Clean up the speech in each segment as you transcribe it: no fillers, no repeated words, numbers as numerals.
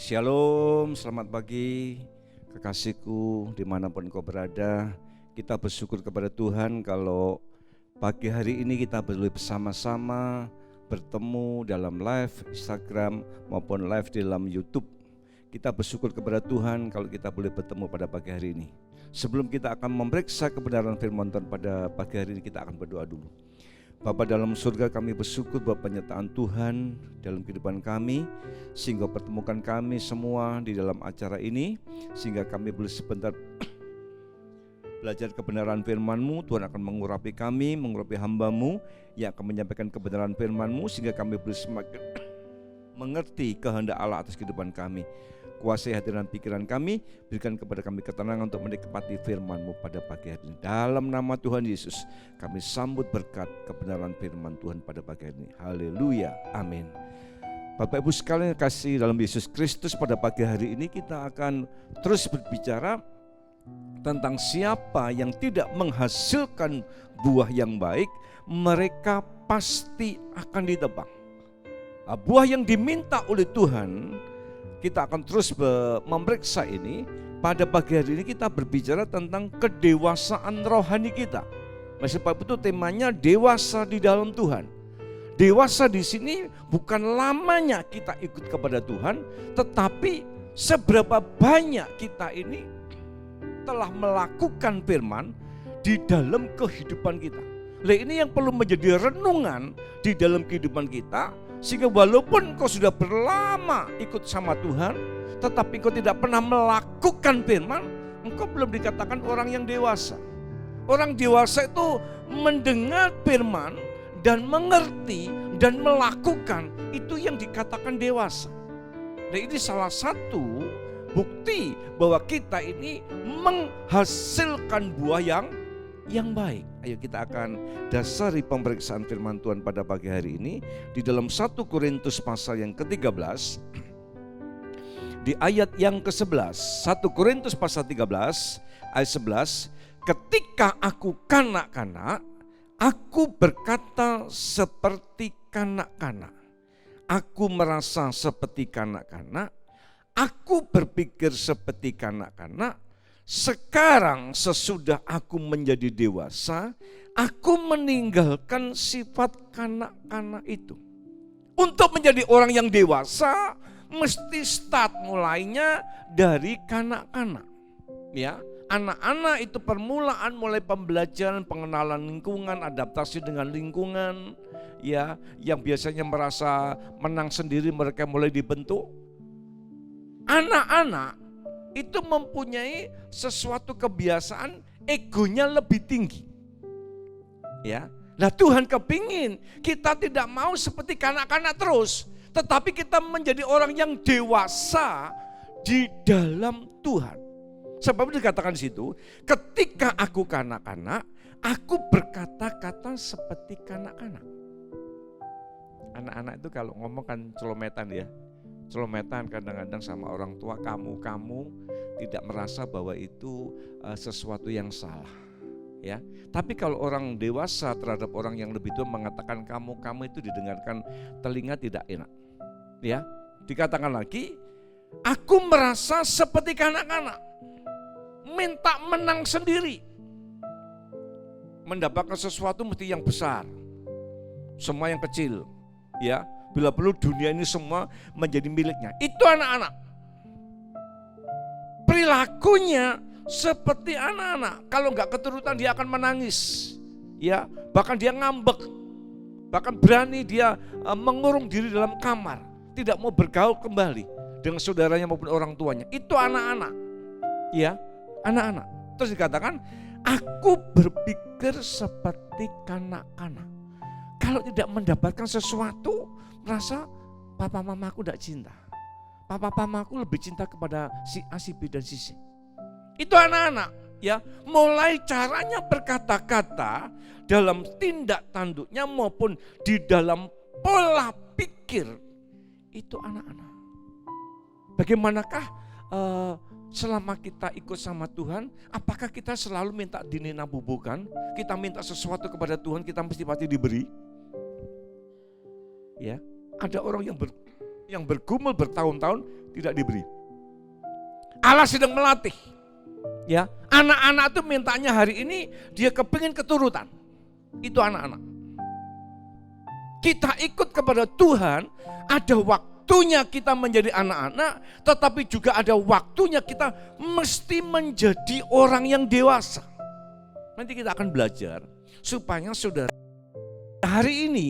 Shalom, selamat pagi kekasihku dimanapun kau berada. Kita bersyukur kepada Tuhan kalau pagi hari ini kita boleh bersama-sama bertemu dalam live Instagram maupun live di dalam YouTube. Kita bersyukur kepada Tuhan kalau kita boleh bertemu pada pagi hari ini. Sebelum kita akan memeriksa kebenaran firman Tuhan pada pagi hari ini, kita akan berdoa dulu. Bapa dalam surga, kami bersyukur buat penyertaan Tuhan dalam kehidupan kami, sehingga pertemukan kami semua di dalam acara ini, sehingga kami boleh sebentar belajar kebenaran firman-Mu. Tuhan akan mengurapi kami, mengurapi hamba-Mu yang akan menyampaikan kebenaran firman-Mu, sehingga kami boleh semakin mengerti kehendak Allah atas kehidupan kami. Kuasai hati dan pikiran kami, berikan kepada kami ketenangan untuk menikmati firman-Mu pada pagi hari ini. Dalam nama Tuhan Yesus, kami sambut berkat kebenaran firman Tuhan pada pagi hari ini. Haleluya, amin. Bapak Ibu sekalian kasih dalam Yesus Kristus, pada pagi hari ini kita akan terus berbicara tentang siapa yang tidak menghasilkan buah yang baik, mereka pasti akan ditebang. Buah yang diminta oleh Tuhan, kita akan terus memeriksa ini. Pada pagi hari ini kita berbicara tentang kedewasaan rohani kita. Sebab itu temanya dewasa di dalam Tuhan. Dewasa di sini bukan lamanya kita ikut kepada Tuhan, tetapi seberapa banyak kita ini telah melakukan firman di dalam kehidupan kita. Nah, ini yang perlu menjadi renungan di dalam kehidupan kita. Sehingga walaupun kau sudah berlama ikut sama Tuhan, tetapi kau tidak pernah melakukan firman, engkau belum dikatakan orang yang dewasa. Orang dewasa itu mendengar firman dan mengerti dan melakukan, itu yang dikatakan dewasa. Nah, ini salah satu bukti bahwa kita ini menghasilkan buah yang baik. Ayo kita akan dasari pemeriksaan firman Tuhan pada pagi hari ini di dalam 1 Korintus pasal yang ke-13 di ayat yang ke-11. 1 Korintus pasal 13 ayat 11, ketika aku kanak-kanak, aku berkata seperti kanak-kanak. Aku merasa seperti kanak-kanak, aku berpikir seperti kanak-kanak. Sekarang sesudah aku menjadi dewasa, aku meninggalkan sifat kanak-kanak itu. Untuk menjadi orang yang dewasa, mesti start mulainya dari kanak-kanak. Ya, anak-anak itu permulaan mulai pembelajaran, pengenalan lingkungan, adaptasi dengan lingkungan. Ya, yang biasanya merasa menang sendiri, mereka mulai dibentuk. Anak-anak itu mempunyai sesuatu kebiasaan, egonya lebih tinggi. Ya, nah Tuhan kepingin kita tidak mau seperti kanak-kanak terus, tetapi kita menjadi orang yang dewasa di dalam Tuhan. Sebab dikatakan di situ, ketika aku kanak-kanak, aku berkata-kata seperti kanak-kanak. Anak-anak itu kalau ngomong kan celometan ya. Celometan kadang-kadang sama orang tua, kamu tidak merasa bahwa itu sesuatu yang salah, ya. Tapi kalau orang dewasa terhadap orang yang lebih tua mengatakan kamu itu didengarkan telinga tidak enak, ya. Dikatakan lagi, aku merasa seperti kanak-kanak, minta menang sendiri, mendapatkan sesuatu mesti yang besar, semua yang kecil, ya. Bila perlu dunia ini semua menjadi miliknya. Itu anak-anak. Perilakunya seperti anak-anak. Kalau enggak keturutan dia akan menangis. Ya, bahkan dia ngambek. Bahkan berani dia mengurung diri dalam kamar. Tidak mau bergaul kembali dengan saudaranya maupun orang tuanya. Itu anak-anak. Ya, anak-anak. Terus dikatakan, aku berpikir seperti kanak-kanak. Kalau tidak mendapatkan sesuatu, merasa papa mamaku tidak cinta. Papa mamaku lebih cinta kepada si A, si B, dan si C. Itu anak-anak, ya. Mulai caranya berkata-kata dalam tindak tanduknya maupun di dalam pola pikir, itu anak-anak. Bagaimanakah selama kita ikut sama Tuhan, apakah kita selalu minta dininabubukan? Kita minta sesuatu kepada Tuhan, kita mesti pasti diberi? Ya, ada orang yang bergumul bertahun-tahun tidak diberi. Allah sedang melatih. Ya, anak-anak itu mintanya hari ini dia kepingin keturutan. Itu anak-anak. Kita ikut kepada Tuhan, ada waktunya kita menjadi anak-anak, tetapi juga ada waktunya kita mesti menjadi orang yang dewasa. Nanti kita akan belajar supaya saudara hari ini,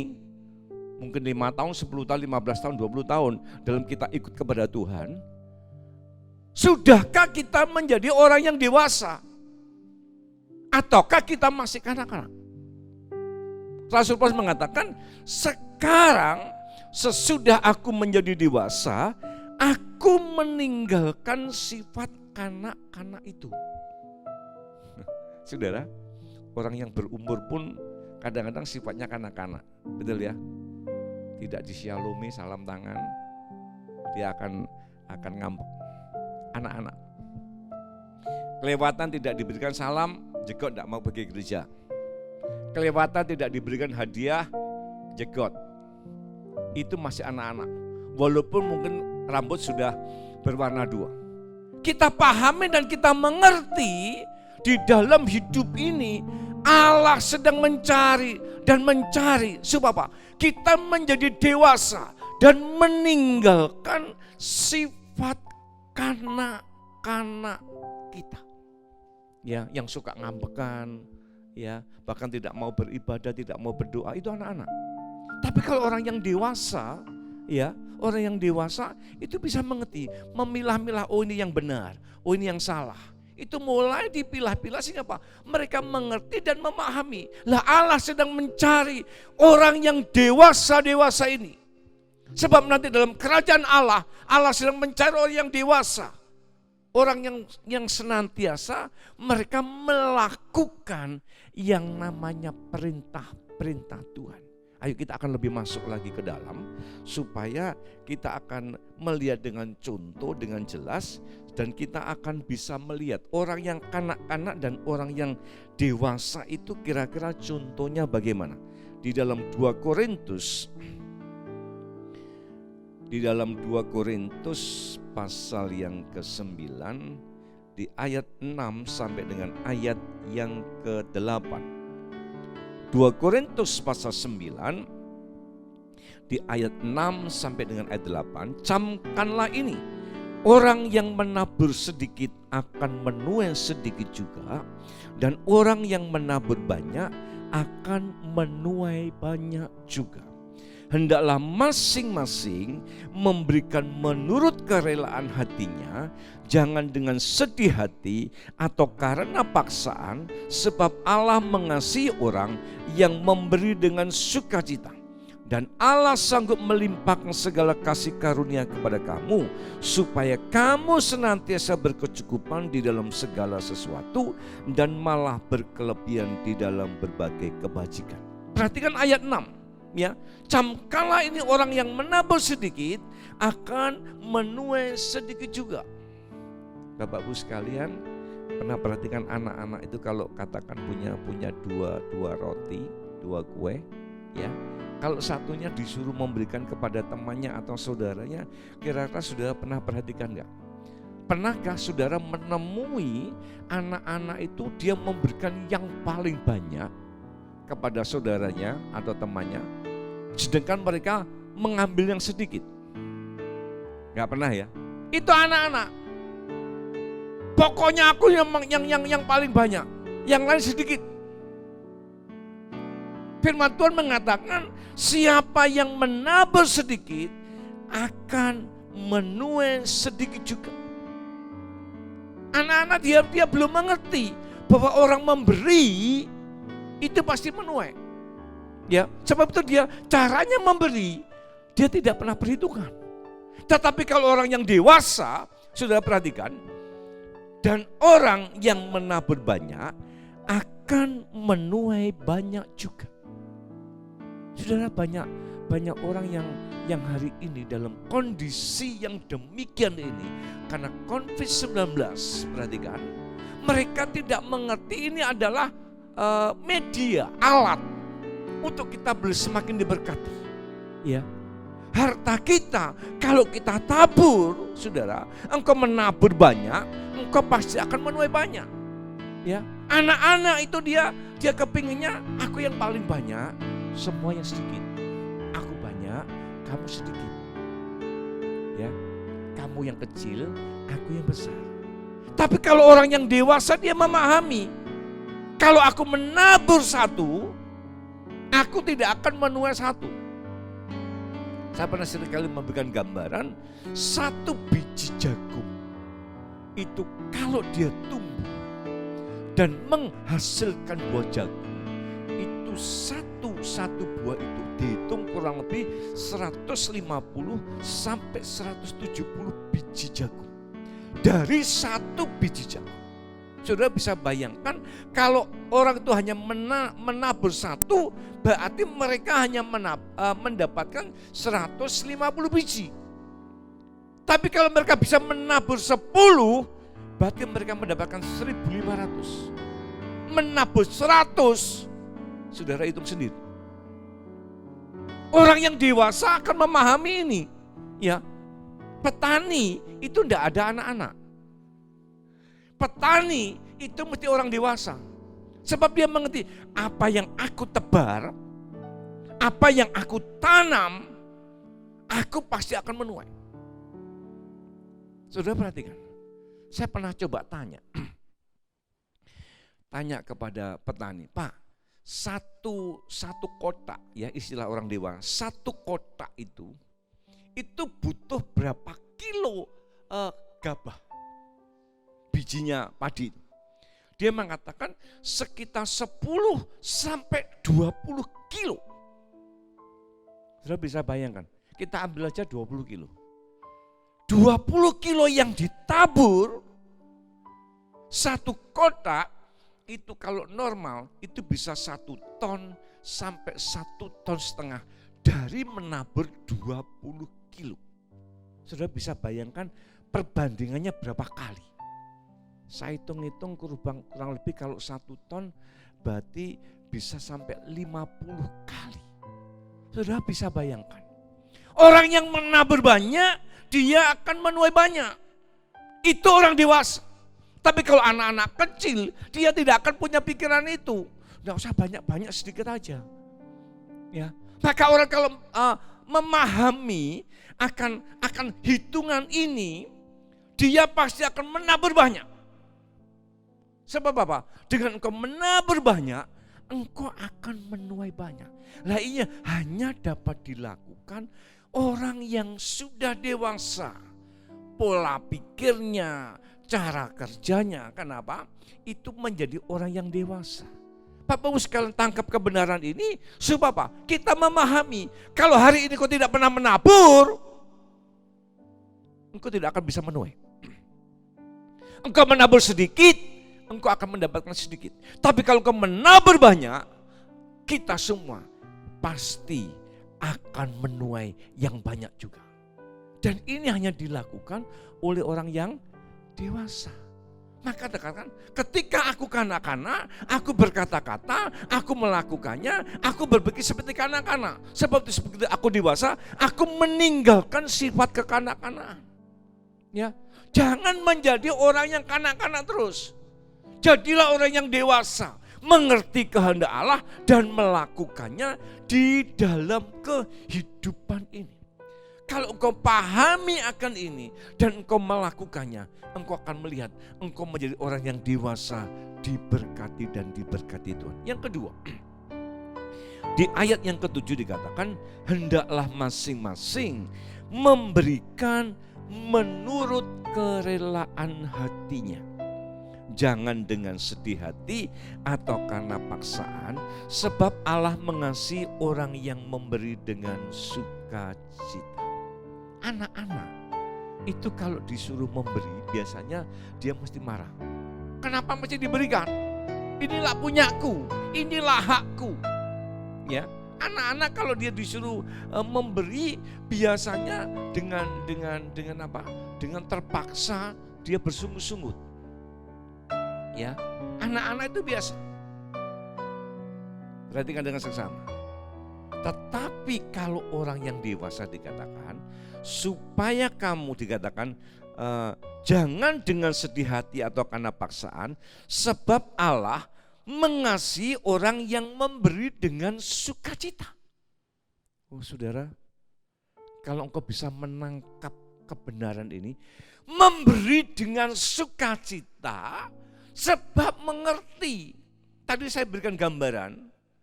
mungkin 5 tahun, 10 tahun, 15 tahun, 20 tahun dalam kita ikut kepada Tuhan, sudahkah kita menjadi orang yang dewasa? Ataukah kita masih kanak-kanak? Rasul Paulus mengatakan, sekarang sesudah aku menjadi dewasa, aku meninggalkan sifat kanak-kanak itu. Saudara, orang yang berumur pun kadang-kadang sifatnya kanak-kanak, betul ya? Tidak disialumi, salam tangan, dia akan ngambek. Anak-anak kelewatan tidak diberikan salam, jegot tidak mau pergi gereja. Kelewatan tidak diberikan hadiah, jegot. Itu masih anak-anak, walaupun mungkin rambut sudah berwarna 2. Kita pahami dan kita mengerti di dalam hidup ini Allah sedang mencari dan mencari supaya apa? Kita menjadi dewasa dan meninggalkan sifat kanak-kanak kita, ya, yang suka ngambekan, ya, bahkan tidak mau beribadah, tidak mau berdoa, itu anak-anak. Tapi kalau orang yang dewasa, ya, orang yang dewasa itu bisa mengerti, memilah-milah, oh ini yang benar, oh ini yang salah. Itu mulai dipilah-pilah sehingga apa? Mereka mengerti dan memahami. Lah Allah sedang mencari orang yang dewasa-dewasa ini. Sebab nanti dalam kerajaan Allah, Allah sedang mencari orang yang dewasa. Orang yang senantiasa mereka melakukan yang namanya perintah-perintah Tuhan. Ayo kita akan lebih masuk lagi ke dalam, supaya kita akan melihat dengan contoh, dengan jelas, dan kita akan bisa melihat orang yang kanak-kanak dan orang yang dewasa itu kira-kira contohnya bagaimana. Di dalam 2 Korintus pasal yang ke-9 di ayat 6 sampai dengan ayat yang ke-8. 2 Korintus pasal 9 di ayat 6 sampai dengan ayat 8, camkanlah ini, orang yang menabur sedikit akan menuai sedikit juga, dan orang yang menabur banyak akan menuai banyak juga. Hendaklah masing-masing memberikan menurut kerelaan hatinya, jangan dengan sedih hati atau karena paksaan, sebab Allah mengasihi orang yang memberi dengan sukacita. Dan Allah sanggup melimpahkan segala kasih karunia kepada kamu, supaya kamu senantiasa berkecukupan di dalam segala sesuatu, dan malah berkelebihan di dalam berbagai kebajikan. Perhatikan ayat 6. Ya, camkanlah ini orang yang menabur sedikit akan menuai sedikit juga. Bapak Ibu sekalian, pernah perhatikan anak-anak itu kalau katakan punya dua roti, 2 kue, ya. Kalau satunya disuruh memberikan kepada temannya atau saudaranya, kira-kira saudara pernah perhatikan enggak? Pernahkah saudara menemui anak-anak itu dia memberikan yang paling banyak kepada saudaranya atau temannya, sedangkan mereka mengambil yang sedikit? Gak pernah ya? Itu anak-anak. Pokoknya aku yang paling banyak, yang lain sedikit. Firman Tuhan mengatakan, siapa yang menabur sedikit akan menuai sedikit juga. Anak-anak dia belum mengerti bahwa orang memberi itu pasti menuai. Ya, sebab itu dia caranya memberi, dia tidak pernah perhitungan. Tetapi kalau orang yang dewasa, saudara perhatikan, dan orang yang menabur banyak akan menuai banyak juga. Saudara, banyak orang yang hari ini dalam kondisi yang demikian ini karena COVID-19, perhatikan, mereka tidak mengerti ini adalah media, alat untuk kita semakin diberkati. Ya, Harta kita kalau kita tabur, saudara, engkau menabur banyak, engkau pasti akan menuai banyak. Ya, anak-anak itu dia kepinginnya aku yang paling banyak, semua yang sedikit. Aku banyak, kamu sedikit. Ya, kamu yang kecil, aku yang besar. Tapi kalau orang yang dewasa dia memahami, kalau aku menabur satu, aku tidak akan menuai satu. Saya pernah seringkali memberikan gambaran, satu biji jagung itu kalau dia tumbuh dan menghasilkan buah jagung, itu satu buah itu dihitung kurang lebih 150 sampai 170 biji jagung. Dari satu biji jagung. Saudara bisa bayangkan kalau orang itu hanya menabur satu, berarti mereka hanya mendapatkan 150 biji. Tapi kalau mereka bisa menabur 10, berarti mereka mendapatkan 1.500. Menabur 100, saudara hitung sendiri. Orang yang dewasa akan memahami ini. Ya, petani itu tidak ada anak-anak. Petani itu mesti orang dewasa. Sebab dia mengerti apa yang aku tebar, apa yang aku tanam, aku pasti akan menuai. Saudara perhatikan, saya pernah coba tanya kepada petani, Pak, satu kotak, ya istilah orang dewasa, satu kotak itu butuh berapa kilo gabah, bijinya padi. Dia mengatakan sekitar 10 sampai 20 kilo. Saudara bisa bayangkan, kita ambil aja 20 kilo. 20 kilo yang ditabur, satu kotak itu kalau normal itu bisa 1 ton sampai 1,5 ton dari menabur 20 kilo. Saudara bisa bayangkan perbandingannya berapa kali. Saya hitung-hitung kurang lebih kalau 1 ton berarti bisa sampai 50 kali. Saudara bisa bayangkan. Orang yang menabur banyak, dia akan menuai banyak. Itu orang dewasa. Tapi kalau anak-anak kecil, dia tidak akan punya pikiran itu. Nggak usah banyak-banyak, sedikit aja. Ya, maka orang kalau memahami akan hitungan ini, dia pasti akan menabur banyak. Sebab apa? Dengan engkau menabur banyak, engkau akan menuai banyak. Lah iya hanya dapat dilakukan orang yang sudah dewasa. Pola pikirnya, cara kerjanya, kenapa? Itu menjadi orang yang dewasa. Bapak Ibu sekalian tangkap kebenaran ini, supaya apa? Kita memahami, kalau hari ini kau tidak pernah menabur, engkau tidak akan bisa menuai. Engkau menabur sedikit, engkau akan mendapatkan sedikit. Tapi kalau engkau menabur banyak, kita semua pasti akan menuai yang banyak juga. Dan ini hanya dilakukan oleh orang yang dewasa. Maka katakan, ketika aku kanak-kanak, aku berkata-kata, aku melakukannya, aku berpikir seperti kanak-kanak. Sebab itu seperti aku dewasa, aku meninggalkan sifat kekanak-kanakan. Ya, jangan menjadi orang yang kanak-kanak terus. Jadilah orang yang dewasa, mengerti kehendak Allah dan melakukannya di dalam kehidupan ini. Kalau engkau pahami akan ini dan engkau melakukannya, engkau akan melihat engkau menjadi orang yang dewasa, diberkati dan diberkati Tuhan. Yang kedua, di ayat yang ke-7 dikatakan, hendaklah masing-masing memberikan menurut kerelaan hatinya. Jangan dengan sedih hati atau karena paksaan, sebab Allah mengasihi orang yang memberi dengan sukacita. Anak-anak itu kalau disuruh memberi, biasanya dia mesti marah. Kenapa mesti diberikan? Inilah punyaku, inilah hakku. Ya, anak-anak kalau dia disuruh memberi, biasanya dengan apa? Dengan terpaksa dia bersungut-sungut. Ya, anak-anak itu biasa. Perhatikan dengan seksama. Tetapi kalau orang yang dewasa dikatakan, supaya kamu dikatakan jangan dengan sedih hati atau karena paksaan, sebab Allah mengasihi orang yang memberi dengan sukacita. Oh saudara, kalau engkau bisa menangkap kebenaran ini, memberi dengan sukacita sebab mengerti. Tadi saya berikan gambaran,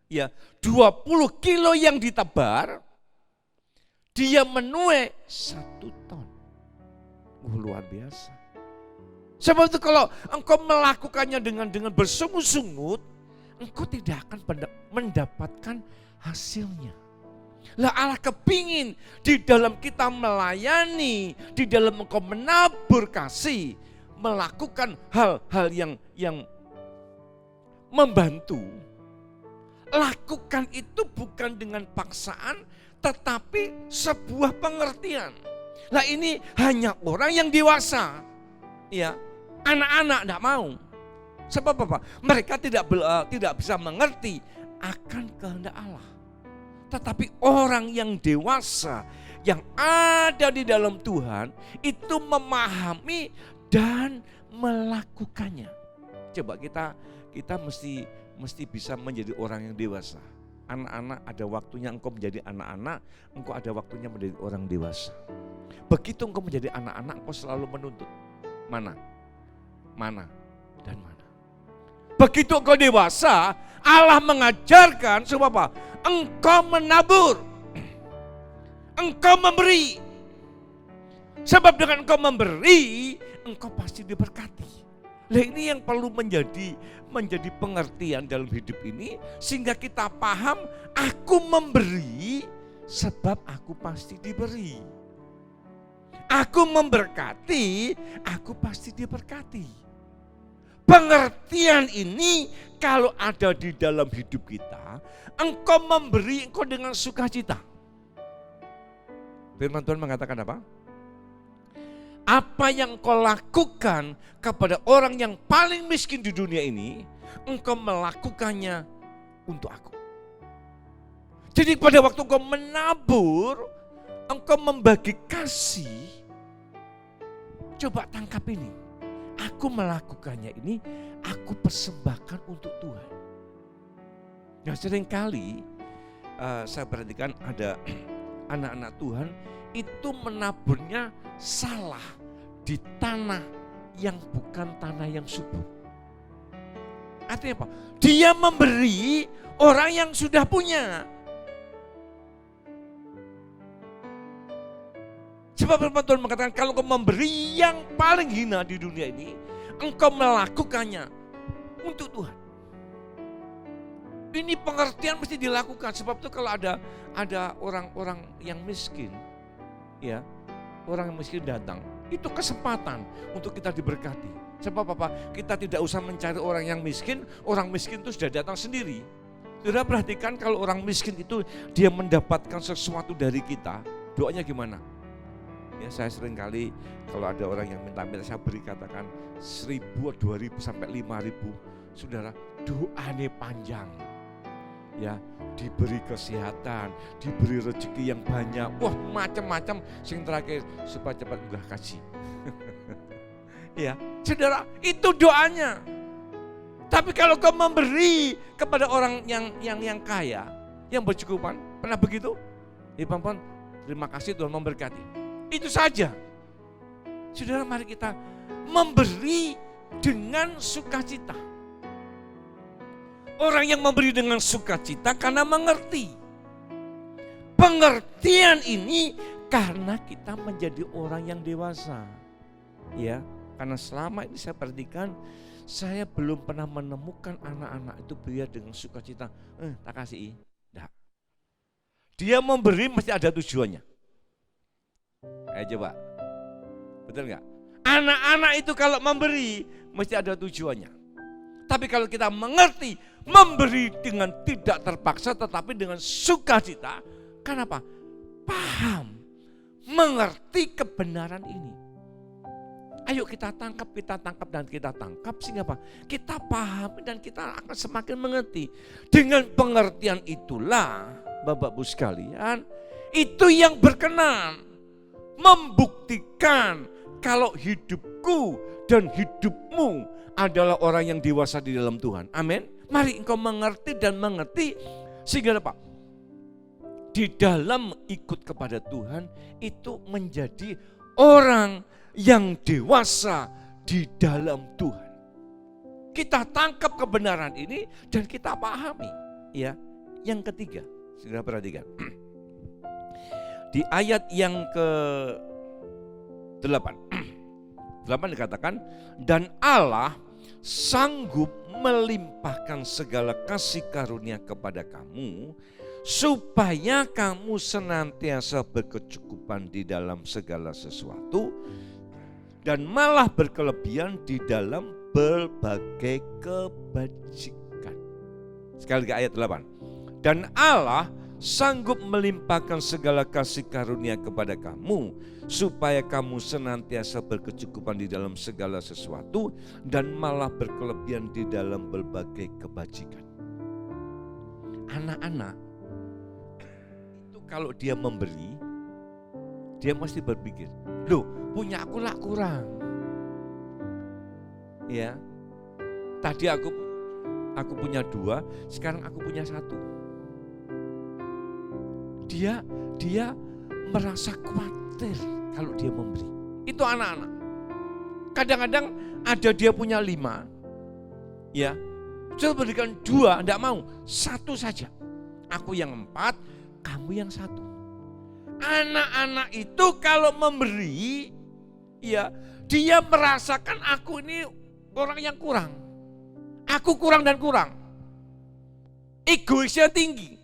ya 20 kilo yang ditebar, dia menuai 1 ton. Luar biasa. Sebab itu kalau engkau melakukannya dengan bersungut-sungut, engkau tidak akan mendapatkan hasilnya. Lah Allah kepingin di dalam kita melayani, di dalam engkau menabur kasih, melakukan hal-hal yang membantu. Lakukan itu bukan dengan paksaan, tetapi sebuah pengertian. Lah ini hanya orang yang dewasa, ya, anak-anak tidak mau. Sebab apa? Mereka tidak bisa mengerti akan kehendak Allah. Tetapi orang yang dewasa, yang ada di dalam Tuhan, itu memahami dan melakukannya. Coba kita mesti bisa menjadi orang yang dewasa. Anak-anak ada waktunya engkau menjadi anak-anak, engkau ada waktunya menjadi orang dewasa. Begitu engkau menjadi anak-anak, engkau selalu menuntut mana, dan mana. Begitu engkau dewasa, Allah mengajarkan supaya apa? Engkau menabur, engkau memberi. Sebab dengan engkau memberi, engkau pasti diberkati. Nah ini yang perlu menjadi pengertian dalam hidup ini, sehingga kita paham, aku memberi sebab aku pasti diberi. Aku memberkati, aku pasti diberkati. Pengertian ini kalau ada di dalam hidup kita, engkau memberi, engkau dengan sukacita. Firman Tuhan mengatakan apa? Apa yang kau lakukan kepada orang yang paling miskin di dunia ini, engkau melakukannya untuk aku. Jadi pada waktu engkau menabur, engkau membagi kasih, coba tangkap ini. Aku melakukannya ini, aku persembahkan untuk Tuhan. Nah seringkali saya perhatikan ada anak-anak Tuhan itu menaburnya salah di tanah yang bukan tanah yang subur. Artinya apa? Dia memberi orang yang sudah punya. Sebab firman Tuhan mengatakan kalau engkau memberi yang paling hina di dunia ini, engkau melakukannya untuk Tuhan. Ini pengertian mesti dilakukan. Sebab itu kalau ada orang-orang yang miskin, ya, orang yang miskin datang, itu kesempatan untuk kita diberkati. Sebab apa? Kita tidak usah mencari orang yang miskin itu sudah datang sendiri. Sudah perhatikan kalau orang miskin itu dia mendapatkan sesuatu dari kita, doanya gimana? Ya saya sering kali kalau ada orang yang minta-minta saya beri katakan 1.000, 2.000 sampai 5.000. Saudara, doanya panjang. Ya, diberi kesehatan, diberi rezeki yang banyak. Wah, macam-macam sing terakhir supaya cepat unggah kasih. Ya, saudara, itu doanya. Tapi kalau kau memberi kepada orang yang kaya, yang bercukupan, pernah begitu? Ya, Bapak, terima kasih Tuhan memberkati. Itu saja. Saudara, mari kita memberi dengan sukacita. Orang yang memberi dengan sukacita karena mengerti. Pengertian ini karena kita menjadi orang yang dewasa. Ya, karena selama ini saya perhatikan, saya belum pernah menemukan anak-anak itu beri dengan sukacita. Tak kasih. Enggak. Dia memberi mesti ada tujuannya. Coba, betul nggak? Anak-anak itu kalau memberi mesti ada tujuannya. Tapi kalau kita mengerti, memberi dengan tidak terpaksa tetapi dengan sukacita, kenapa? Paham, mengerti kebenaran ini. Ayo kita tangkap sehingga apa? Kita paham dan kita akan semakin mengerti. Dengan pengertian itulah Bapak-Ibu sekalian, itu yang berkenan membuktikan kalau hidupku dan hidupmu adalah orang yang dewasa di dalam Tuhan. Amin. Mari engkau mengerti dan mengerti sehingga apa? Di dalam ikut kepada Tuhan itu menjadi orang yang dewasa di dalam Tuhan. Kita tangkap kebenaran ini dan kita pahami. Ya, yang ketiga, segera perhatikan. Di ayat yang ke-8 dikatakan, dan Allah sanggup melimpahkan segala kasih karunia kepada kamu, supaya kamu senantiasa berkecukupan di dalam segala sesuatu, dan malah berkelebihan di dalam berbagai kebajikan. Sekali lagi ayat 8. Dan Allah sanggup melimpahkan segala kasih karunia kepada kamu, supaya kamu senantiasa berkecukupan di dalam segala sesuatu, dan malah berkelebihan di dalam berbagai kebajikan. Anak-anak itu kalau dia memberi, dia mesti berpikir, loh punya aku lah kurang. Ya, tadi aku punya 2, sekarang aku punya 1. Dia merasa khawatir kalau dia memberi. Itu anak-anak. Kadang-kadang ada dia punya 5, ya, saya berikan 2, enggak mau, 1 saja. Aku yang 4, kamu yang 1. Anak-anak itu kalau memberi, ya, dia merasakan aku ini orang yang kurang. Aku kurang dan kurang. Egoisnya tinggi.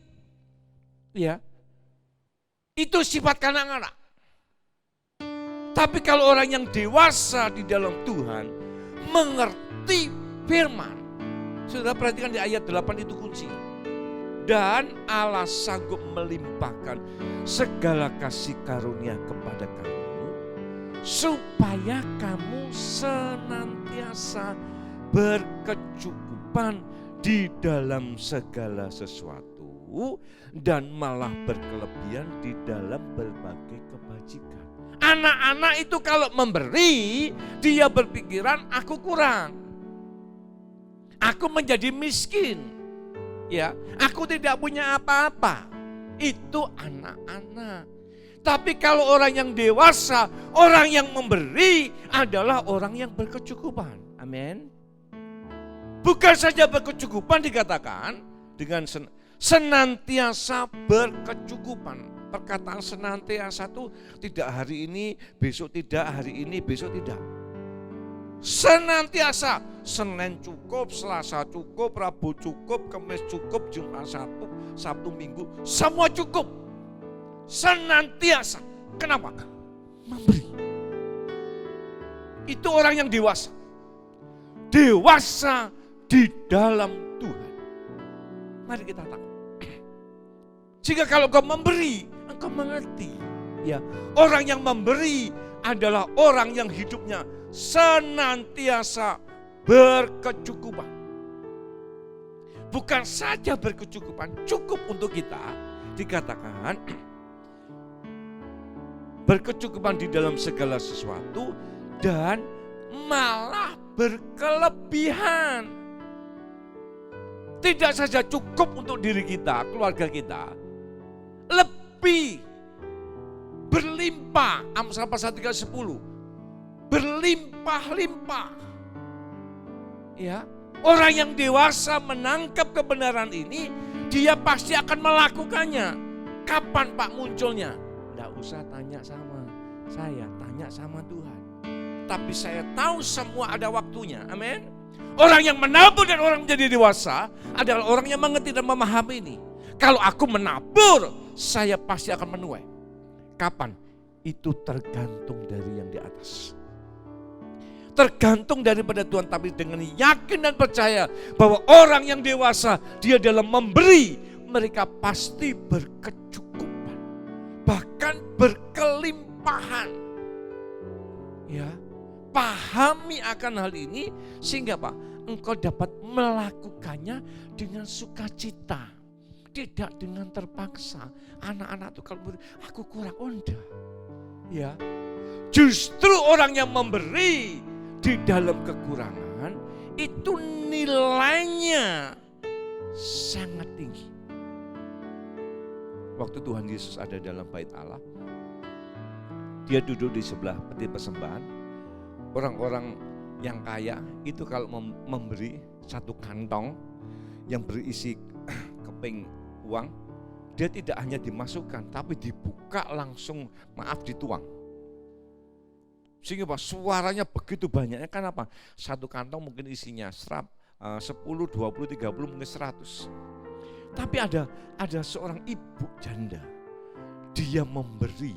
Ya. Itu sifat kanak-kanak. Tapi kalau orang yang dewasa di dalam Tuhan mengerti firman. Saudara perhatikan di ayat 8 itu kunci. Dan Allah sanggup melimpahkan segala kasih karunia kepada kamu, supaya kamu senantiasa berkecukupan di dalam segala sesuatu, dan malah berkelebihan di dalam berbagai kebajikan. Anak-anak itu kalau memberi, dia berpikiran aku kurang, aku menjadi miskin, ya, aku tidak punya apa-apa. Itu anak-anak. Tapi kalau orang yang dewasa, orang yang memberi adalah orang yang berkecukupan. Amin. Bukan saja berkecukupan, dikatakan dengan senantiasa berkecukupan. Perkataan senantiasa itu tidak hari ini, besok tidak, hari ini, besok tidak. Senantiasa, Senin cukup, Selasa cukup, Rabu cukup, Kamis cukup, Jumat Sabtu Minggu, semua cukup. Senantiasa. Kenapa? Memberi. Itu orang yang dewasa. Dewasa di dalam Tuhan. Mari kita tangkap. Jika kalau kau memberi, engkau mengerti. Ya, orang yang memberi adalah orang yang hidupnya senantiasa berkecukupan. Bukan saja berkecukupan, cukup untuk kita, dikatakan berkecukupan di dalam segala sesuatu dan malah berkelebihan. Tidak saja cukup untuk diri kita, keluarga kita, lebih berlimpah. Amsal pasal 3:10, berlimpah-limpah. Ya, orang yang dewasa menangkap kebenaran ini, dia pasti akan melakukannya. Kapan Pak munculnya? Tidak usah tanya sama saya, tanya sama Tuhan. Tapi saya tahu semua ada waktunya. Amin. Orang yang menabur dan orang menjadi dewasa adalah orang yang mengerti dan memahami ini. Kalau aku menabur, saya pasti akan menuai. Kapan? Itu tergantung dari yang di atas. Tergantung daripada Tuhan, tapi dengan yakin dan percaya bahwa orang yang dewasa, dia dalam memberi, mereka pasti berkecukupan. Bahkan berkelimpahan. Ya, pahami akan hal ini sehingga Pak, engkau dapat melakukannya dengan sukacita, tidak dengan terpaksa. Anak-anak itu kalau aku kurang, enggak. Ya, justru orang yang memberi di dalam kekurangan itu nilainya sangat tinggi. Waktu Tuhan Yesus ada dalam bait Allah, dia duduk di sebelah peti persembahan. Orang-orang yang kaya itu kalau memberi satu kantong yang berisi keping uang, dia tidak hanya dimasukkan tapi dibuka langsung, dituang. Sehingga suaranya begitu banyaknya, kan apa? Satu kantong mungkin isinya 10, 20, 30, mungkin 100. Tapi ada seorang ibu janda, dia memberi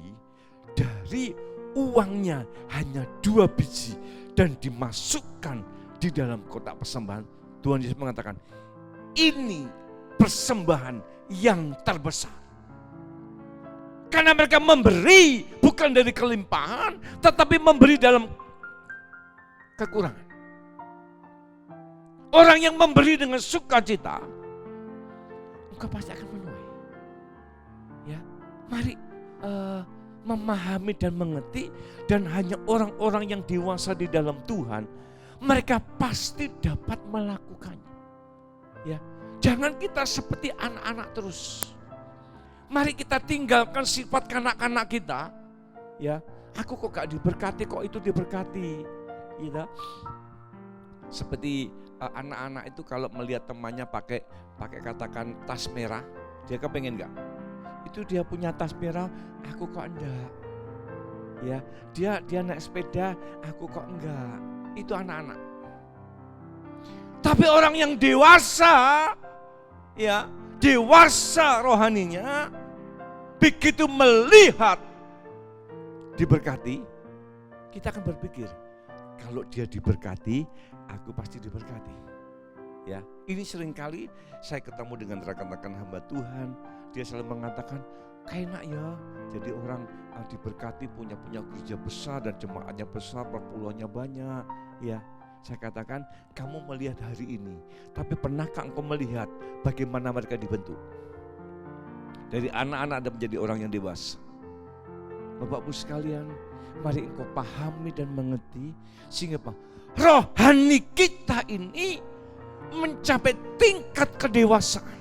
dari uangnya hanya 2 biji dan dimasukkan di dalam kotak persembahan. Tuhan Yesus mengatakan, ini persembahan yang terbesar. Karena mereka memberi bukan dari kelimpahan, tetapi memberi dalam kekurangan. Orang yang memberi dengan sukacita, engkau pasti akan menuai. Ya, mari memahami dan mengerti, dan hanya orang-orang yang dewasa di dalam Tuhan, mereka pasti dapat melakukannya. Ya, jangan kita seperti anak-anak terus. Mari kita tinggalkan sifat kanak-kanak kita. Ya, aku kok gak diberkati, kok itu diberkati. Gitu. Seperti anak-anak itu kalau melihat temannya pakai katakan tas merah, dia kepengen gak? Itu dia punya tas merah, aku kok enggak. Ya, dia naik sepeda, aku kok enggak. Itu anak-anak. Tapi orang yang dewasa, ya, dewasa rohaninya, begitu melihat diberkati, kita akan berpikir, kalau dia diberkati, aku pasti diberkati. Ya, ini seringkali saya ketemu dengan rekan-rekan hamba Tuhan, dia selalu mengatakan, enak ya, jadi orang diberkati, punya gereja besar dan jemaatnya besar, perpuluhannya banyak. Ya, saya katakan, kamu melihat hari ini, tapi pernahkah engkau melihat bagaimana mereka dibentuk? Dari anak-anak dan menjadi orang yang dewasa. Bapak-Ibu sekalian, mari engkau pahami dan mengerti, sehingga rohani kita ini mencapai tingkat kedewasaan.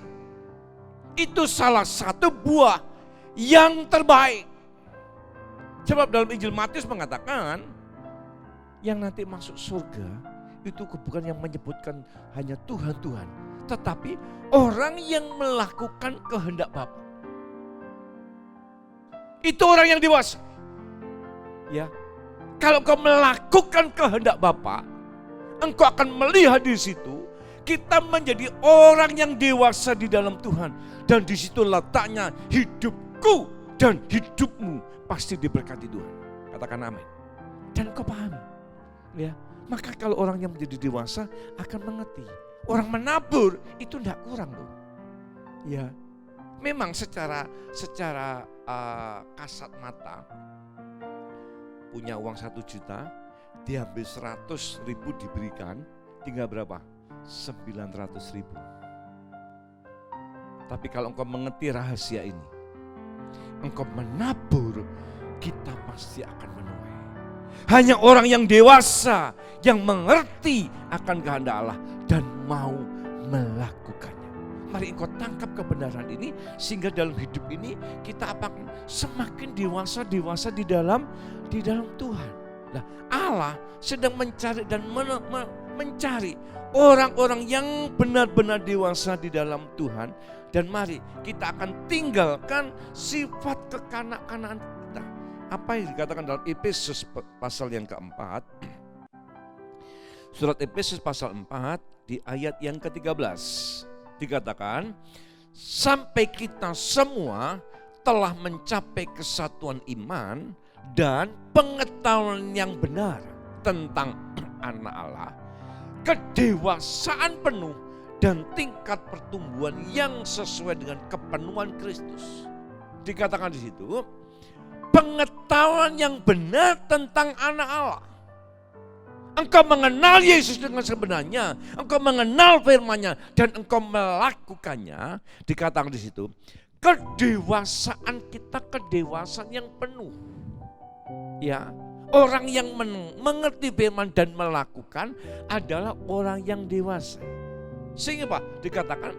Itu salah satu buah yang terbaik. Sebab dalam Injil Matius mengatakan, yang nanti masuk surga itu bukan yang menyebutkan hanya Tuhan, tetapi orang yang melakukan kehendak Bapa. Itu orang yang dewasa. Ya, kalau kau melakukan kehendak Bapa, engkau akan melihat di situ kita menjadi orang yang dewasa di dalam Tuhan, dan di situ letaknya hidupku dan hidupmu pasti diberkati Tuhan. Katakan amin. Dan kau pahami, ya. Maka kalau orang yang menjadi dewasa akan mengerti, orang menabur itu tidak kurang loh. Ya, memang secara kasat mata punya uang 1 juta, diambil 100.000 diberikan, tinggal berapa? 900.000. Tapi kalau engkau mengerti rahasia ini, engkau menabur, kita pasti akan menuai. Hanya orang yang dewasa yang mengerti akan kehendak Allah dan mau melakukannya. Mari engkau tangkap kebenaran ini, sehingga dalam hidup ini kita akan semakin dewasa di dalam Tuhan. Nah, Allah sedang mencari dan mencari orang-orang yang benar-benar dewasa di dalam Tuhan. Dan mari kita akan tinggalkan sifat kekanak-kanakan kita. Apa yang dikatakan dalam Efesus pasal yang keempat, surat Efesus pasal 4 di ayat yang ke-13, dikatakan, sampai kita semua telah mencapai kesatuan iman dan pengetahuan yang benar tentang anak Allah, kedewasaan penuh dan tingkat pertumbuhan yang sesuai dengan kepenuhan Kristus. Dikatakan di situ, pengetahuan yang benar tentang anak Allah. engkau mengenal Yesus dengan sebenarnya, engkau mengenal firman-Nya dan engkau melakukannya, dikatakan di situ, kedewasaan kita kedewasaan yang penuh. Ya, orang yang mengerti firman dan melakukan adalah orang yang dewasa. Sehingga Pak dikatakan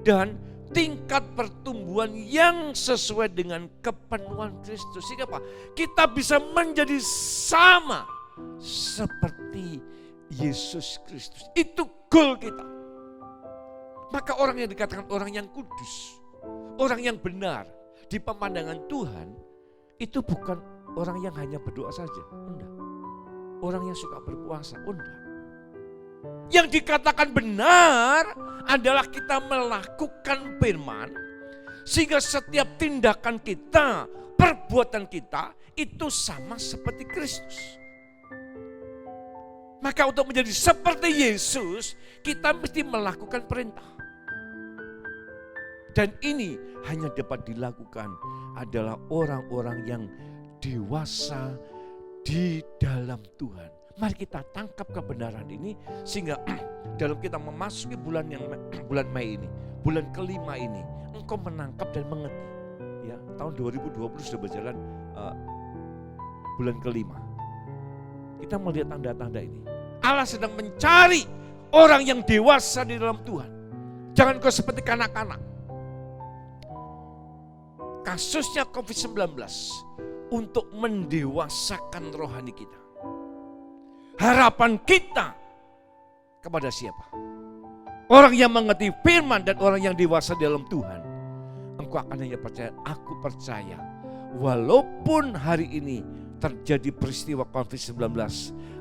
dan tingkat pertumbuhan yang sesuai dengan kepenuhan Kristus. Sehingga Pak kita bisa menjadi sama seperti Yesus Kristus. Itu goal kita. Maka orang yang dikatakan orang yang kudus, orang yang benar di pemandangan Tuhan, itu bukan orang yang hanya berdoa saja, enggak. Orang yang suka berpuasa, enggak. Yang dikatakan benar adalah kita melakukan firman, sehingga setiap tindakan kita, perbuatan kita itu sama seperti Kristus. Maka untuk menjadi seperti Yesus, kita mesti melakukan perintah. Dan ini hanya dapat dilakukan adalah orang-orang yang dewasa di dalam Tuhan. Mari kita tangkap kebenaran ini sehingga dalam kita memasuki bulan Mei ini, bulan kelima ini, engkau menangkap dan mengerti. Ya, tahun 2020 sudah berjalan bulan kelima. Kita melihat tanda-tanda ini. Allah sedang mencari orang yang dewasa di dalam Tuhan. Jangan kau seperti kanak-kanak. Kasusnya COVID-19 untuk mendewasakan rohani kita. Harapan kita kepada siapa? Orang yang mengerti firman dan orang yang dewasa dalam Tuhan. Engkau akan hanya percaya, aku percaya. Walaupun hari ini terjadi peristiwa COVID-19,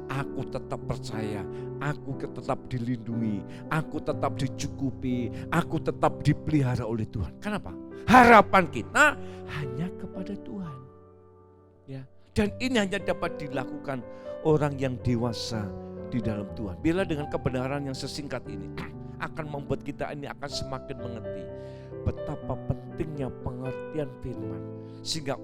aku tetap percaya, aku tetap dilindungi, aku tetap dicukupi, aku tetap dipelihara oleh Tuhan. Kenapa? Harapan kita hanya kepada Tuhan. Ya, dan ini hanya dapat dilakukan orang yang dewasa di dalam Tuhan. Bila dengan kebenaran yang sesingkat ini akan membuat kita ini akan semakin mengerti betapa pentingnya pengertian firman. Sehingga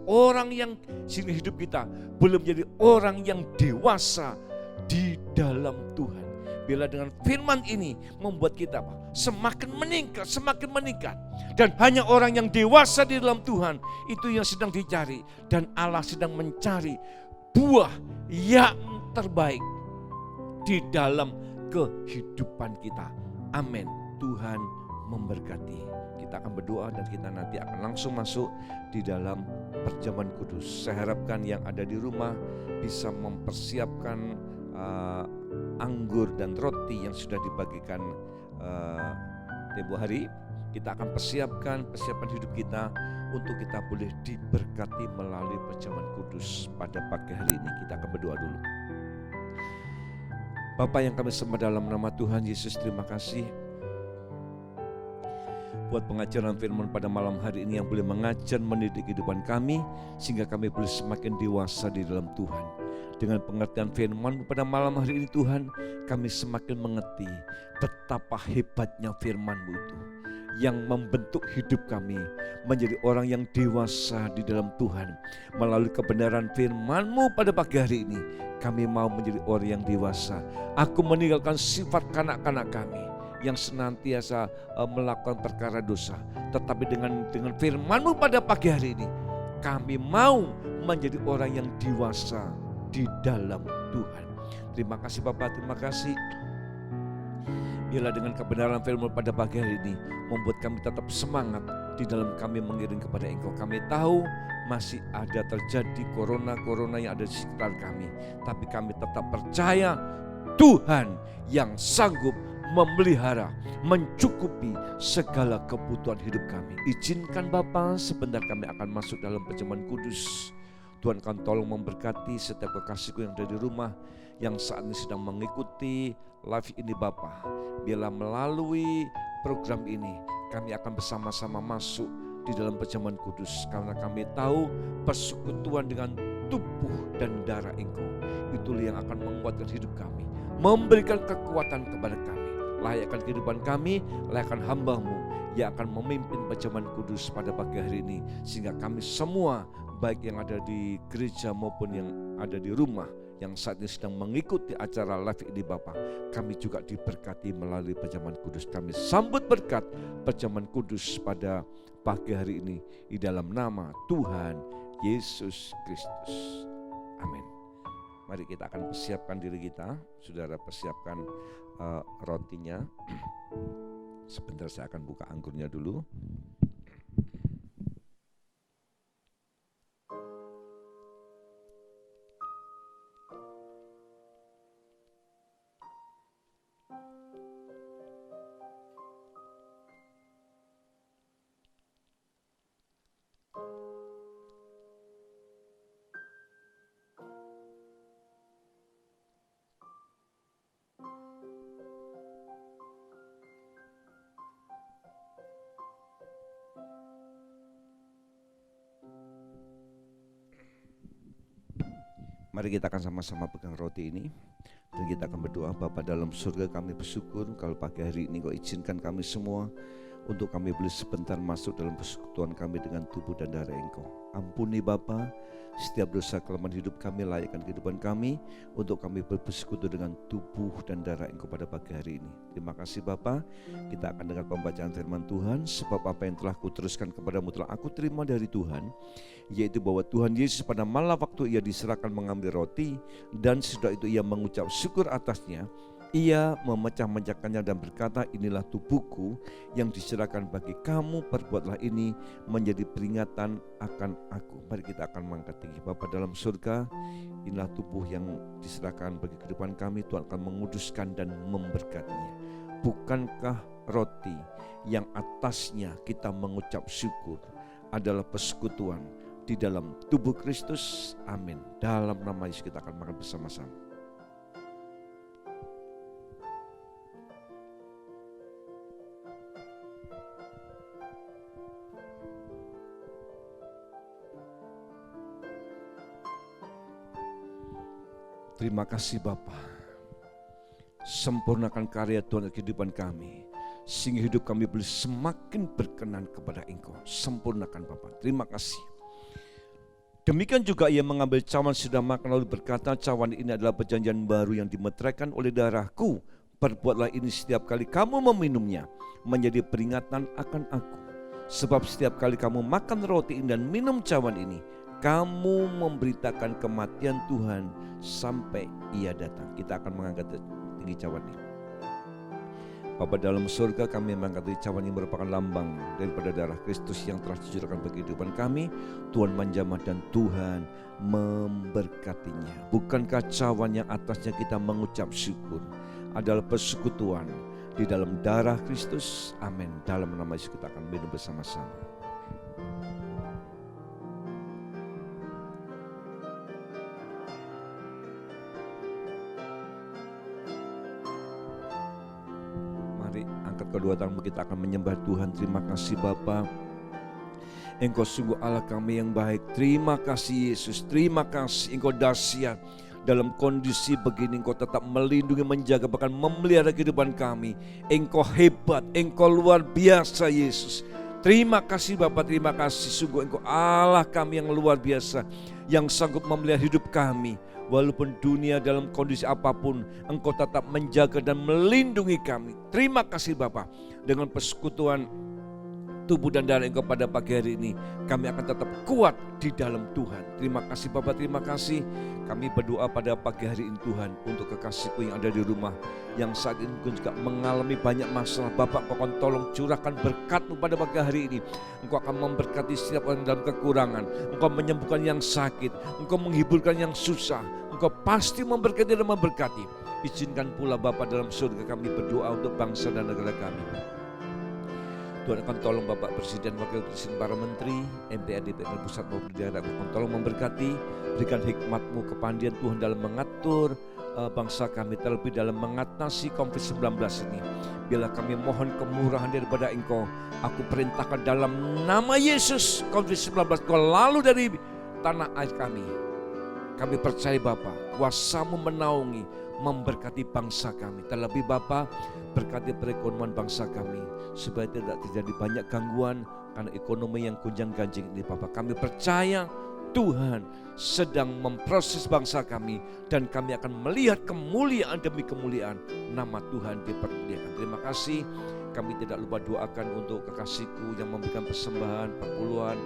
hidup kita belum menjadi orang yang dewasa di dalam Tuhan. Bila dengan firman ini membuat kita semakin meningkat. Dan hanya orang yang dewasa di dalam Tuhan itu yang sedang dicari. Dan Allah sedang mencari buah yang terbaik di dalam kehidupan kita. Amin. Tuhan memberkati. Kita akan berdoa dan kita nanti akan langsung masuk di dalam perjamuan kudus. Saya harapkan yang ada di rumah bisa mempersiapkan anggur dan roti yang sudah dibagikan tempo hari. Kita akan persiapkan hidup kita untuk kita boleh diberkati melalui perjamuan kudus pada pagi hari ini. Kita akan berdoa dulu. Bapa yang kami sembah dalam nama Tuhan Yesus, terima kasih buat pengajaran firman pada malam hari ini yang boleh mengajar mendidik kehidupan kami sehingga kami boleh semakin dewasa di dalam Tuhan. Dengan pengertian firman pada malam hari ini Tuhan, kami semakin mengerti betapa hebatnya firman-Mu itu yang membentuk hidup kami menjadi orang yang dewasa di dalam Tuhan. Melalui kebenaran firman-Mu pada pagi hari ini, kami mau menjadi orang yang dewasa. Aku meninggalkan sifat kanak-kanak kami yang senantiasa melakukan perkara dosa. Tetapi dengan firman-Mu pada pagi hari ini, kami mau menjadi orang yang dewasa di dalam Tuhan. Terima kasih Bapak, terima kasih. Biarlah dengan kebenaran firman pada pagi hari ini membuat kami tetap semangat di dalam kami mengiring kepada Engkau. Kami tahu masih ada terjadi corona yang ada di sekitar kami. Tapi kami tetap percaya Tuhan yang sanggup memelihara, mencukupi segala kebutuhan hidup kami. Izinkan Bapa, sebentar kami akan masuk dalam perjamuan kudus. Tuhan akan tolong memberkati setiap kekasihku yang ada di rumah, yang saat ini sedang mengikuti live ini Bapa. Biarlah melalui program ini kami akan bersama-sama masuk di dalam perjamuan kudus. Karena kami tahu persekutuan dengan tubuh dan darah Engkau, itulah yang akan menguatkan hidup kami, memberikan kekuatan kepada kami. Layakkan kehidupan kami, layakkan hamba-Mu yang akan memimpin perjamuan kudus pada pagi hari ini. Sehingga kami semua baik yang ada di gereja maupun yang ada di rumah, yang saat ini sedang mengikuti acara live ini Bapa, kami juga diberkati melalui perjamuan kudus. Kami sambut berkat perjamuan kudus pada pagi hari ini di dalam nama Tuhan Yesus Kristus. Amin. Mari kita akan persiapkan diri kita. Saudara persiapkan rotinya. Sebentar saya akan buka anggurnya dulu. Mari kita akan sama-sama pegang roti ini dan kita akan berdoa. Bapa dalam surga, kami bersyukur kalau pagi hari ini Kau izinkan kami semua untuk kami boleh sebentar masuk dalam persekutuan kami dengan tubuh dan darah Engkau. Ampuni Bapa setiap dosa kelemahan hidup kami, layakkan kehidupan kami untuk kami bersekutu dengan tubuh dan darah Engkau pada pagi hari ini. Terima kasih Bapa. Kita akan dengar pembacaan firman Tuhan, sebab apa yang telah kuteruskan kepadamu telah aku terima dari Tuhan, yaitu bahwa Tuhan Yesus pada malam waktu ia diserahkan mengambil roti, dan sesudah itu ia mengucap syukur atasnya. Ia memecah-mecahkannya dan berkata, inilah tubuhku yang diserahkan bagi kamu, perbuatlah ini menjadi peringatan akan aku. Mari kita akan mengangkat tinggi. Bapa dalam surga, inilah tubuh yang diserahkan bagi kehidupan kami. Tuhan akan menguduskan dan memberkatinya. Bukankah roti yang atasnya kita mengucap syukur adalah persekutuan di dalam tubuh Kristus? Amin. Dalam nama Yesus kita akan makan bersama-sama. Terima kasih Bapa. Sempurnakan karya Tuhan dalam kehidupan kami, sehingga hidup kami boleh semakin berkenan kepada Engkau. Sempurnakan Bapa. Terima kasih. Demikian juga ia mengambil cawan sudah makan lalu berkata, cawan ini adalah perjanjian baru yang dimeteraikan oleh darahku. Perbuatlah ini setiap kali kamu meminumnya menjadi peringatan akan aku. Sebab setiap kali kamu makan roti ini dan minum cawan ini, kamu memberitakan kematian Tuhan sampai ia datang. Kita akan mengangkat tinggi cawan ini. Bapa dalam surga, kami mengangkat cawan ini merupakan lambang daripada darah Kristus yang telah dicurahkan bagi kehidupan kami. Tuhan menjamah dan Tuhan memberkatinya. Bukankah cawan yang atasnya kita mengucap syukur adalah persekutuan di dalam darah Kristus? Amin. Dalam nama Yesus kita akan minum bersama-sama. Kedua tanganmu kita akan menyembah Tuhan. Terima kasih Bapa, Engkau sungguh Allah kami yang baik. Terima kasih Yesus, terima kasih Engkau dahsyat. Dalam kondisi begini Engkau tetap melindungi, menjaga, bahkan memelihara kehidupan kami. Engkau hebat, Engkau luar biasa Yesus. Terima kasih Bapa, terima kasih. Sungguh Engkau Allah kami yang luar biasa, yang sanggup memelihara hidup kami. Walaupun dunia dalam kondisi apapun, Engkau tetap menjaga dan melindungi kami. Terima kasih Bapa. Dengan persekutuan tubuh dan darah Engkau pada pagi hari ini, kami akan tetap kuat di dalam Tuhan. Terima kasih Bapa, terima kasih. Kami berdoa pada pagi hari ini Tuhan, untuk kekasihku yang ada di rumah, yang saat ini juga mengalami banyak masalah. Bapak, Engkau akan tolong curahkan berkat-Mu pada pagi hari ini. Engkau akan memberkati setiap orang dalam kekurangan. Engkau menyembuhkan yang sakit. Engkau menghiburkan yang susah. Engkau pasti memberkati dan memberkati. Izinkan pula Bapa dalam surga, kami berdoa untuk bangsa dan negara kami. Tuhan akan tolong Bapak Presiden, Wakil Presiden, para Menteri, MPR, DPR, Pusat maupun daerah. Akan tolong memberkati, berikan hikmat-Mu, kepandian Tuhan dalam mengatur bangsa kami, terlebih dalam mengatasi COVID-19 ini. Bila kami mohon kemurahan daripada Engkau, aku perintahkan dalam nama Yesus, COVID-19 Kau lalu dari tanah air kami. Kami percaya Bapa, kuasa-Mu menaungi, memberkati bangsa kami. Terlebih Bapa, berkati perekonomian bangsa kami, supaya tidak terjadi banyak gangguan karena ekonomi yang gonjang-ganjing ini Bapa. Kami percaya Tuhan sedang memproses bangsa kami, dan kami akan melihat kemuliaan demi kemuliaan nama Tuhan dipermuliakan. Terima kasih. Kami tidak lupa doakan untuk kekasihku yang memberikan persembahan, perpuluhan,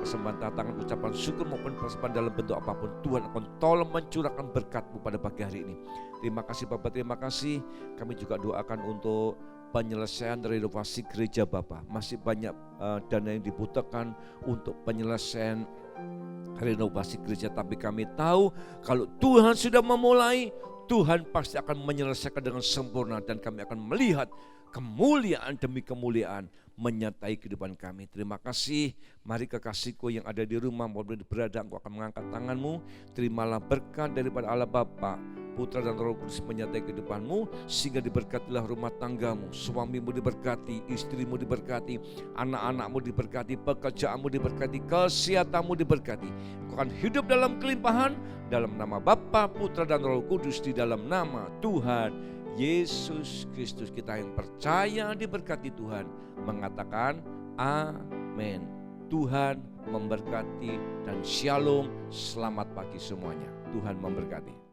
persembahan tatangan, ucapan syukur maupun persembahan dalam bentuk apapun. Tuhan akan tolong mencurahkan berkat-Mu pada pagi hari ini. Terima kasih Bapak, terima kasih. Kami juga doakan untuk penyelesaian renovasi gereja Bapak. Masih banyak dana yang dibutuhkan untuk penyelesaian renovasi gereja, tapi kami tahu kalau Tuhan sudah memulai, Tuhan pasti akan menyelesaikan dengan sempurna, dan kami akan melihat kemuliaan demi kemuliaan menyertai kehidupan kami. Terima kasih. Mari kekasihku yang ada di rumah maupun berada, engkau akan mengangkat tanganmu. Terimalah berkat daripada Allah Bapa, Putra dan Roh Kudus menyertai kehidupanmu, sehingga diberkatilah rumah tanggamu, suamimu diberkati, istrimu diberkati, anak-anakmu diberkati, pekerjaanmu diberkati, kesehatanmu diberkati. Kau akan hidup dalam kelimpahan, dalam nama Bapa, Putra dan Roh Kudus, di dalam nama Tuhan Yesus Kristus. Kita yang percaya diberkati Tuhan mengatakan amin. Tuhan memberkati dan shalom. Selamat pagi semuanya. Tuhan memberkati.